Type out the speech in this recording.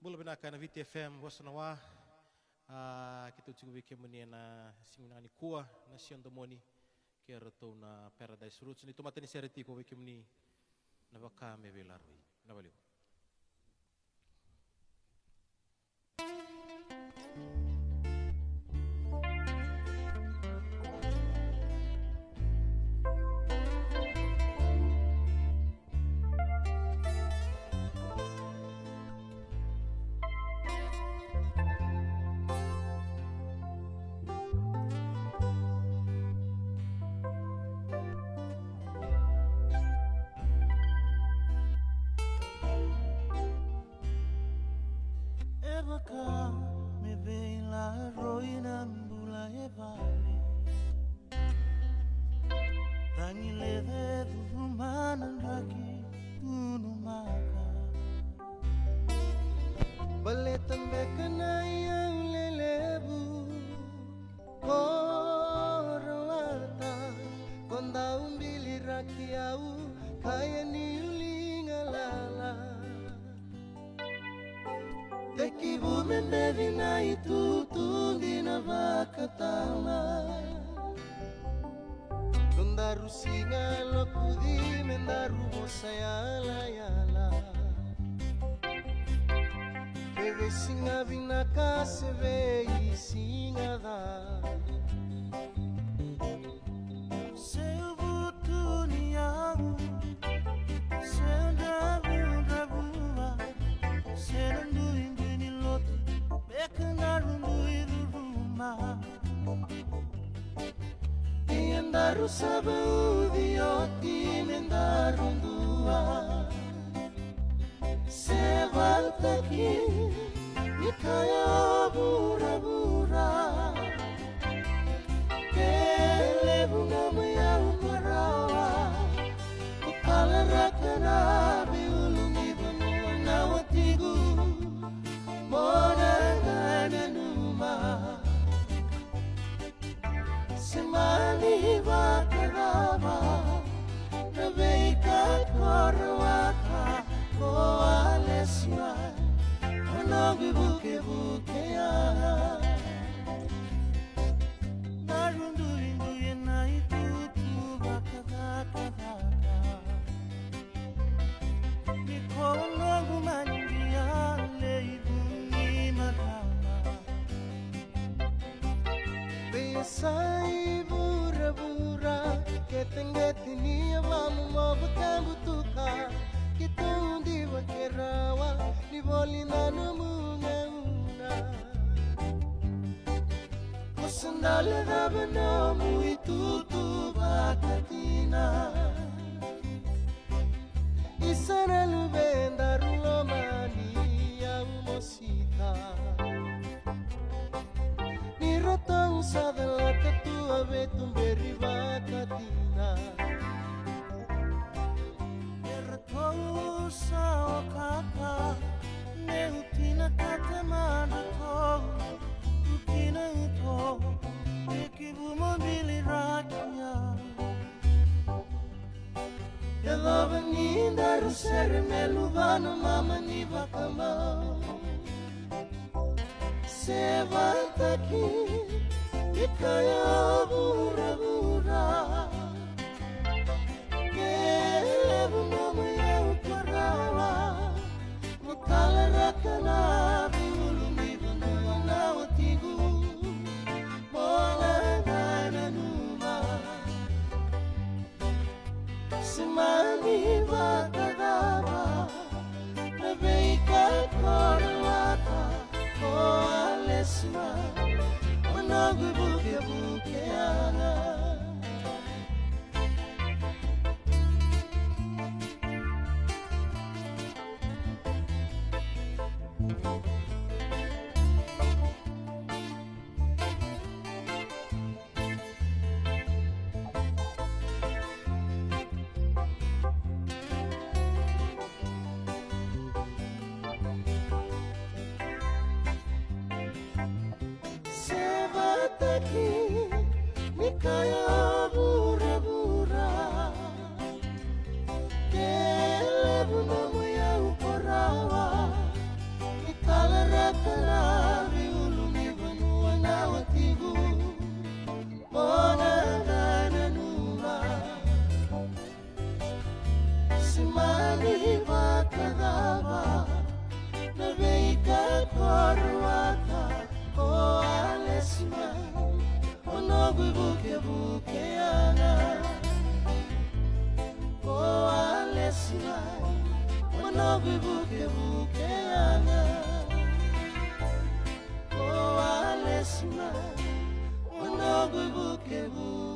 Bola benaka na VTFM wasanawa kita utsigu wiki muni na simunani kuwa na sion domoni ke rato na Paradise Roots ni tumatani sereti ko wiki muni na baka me velarwi na baliu. Evaka me vela roina mbula e vale Tangi leve dhumana raki tunu maka Baletan bekana yang lelebu Korwata Konda umbili raki au Kaya niulinga lala Tekibu membevi na itutundi na vakatama Kondaru singa lokudi mendaru bosayala yala Bebe singa binaka seve singa da Seu butuni yangu Seu drabu Senandu ingini lotu Bekanarundu iruruma Iandaru sabaudi oti mendarundua Sevaltaki Ikaya bura-bura Kelebunga maya umarawa Ukalarakana biulungi banua nawatigu Monangana numa Semani vakarava Naveika korwaka Koalesima Onogi buke ya Narundu indu yena itutu Vaka Nikonogu manjia leibuni marama Besai bura-bura Ketengeti ni avamu mabutambutuka Kitundi wakerawa Nivolina numunga-una Kusandale dabanamu itutu bakatina Isana lubenda rulomani ya umosita Ni rotong sadala tetua betumberi bakatina Ertong sao kaka Neutina katemana ko Ukina uto Ikibu mobili rakia Love ninda rusere meluvano mama ni vakamau Sevantaki Ikaya bura-bura Kelebu nama ya ukarawa Mukala rakana biulungi banua nawatigu Mola ngana numa Semani vakadava Naveika korwaka Koalesima Onogu buke ana Nikaya bura-bura Kelebu namu ya ukorawa karavi ulunivu wanawatigu Mona dana numa Simani vakadava Naveika korwaka O alesima Onogu buke buke ana O alesima Onogu buke buke ana O alesima Onogu buke buke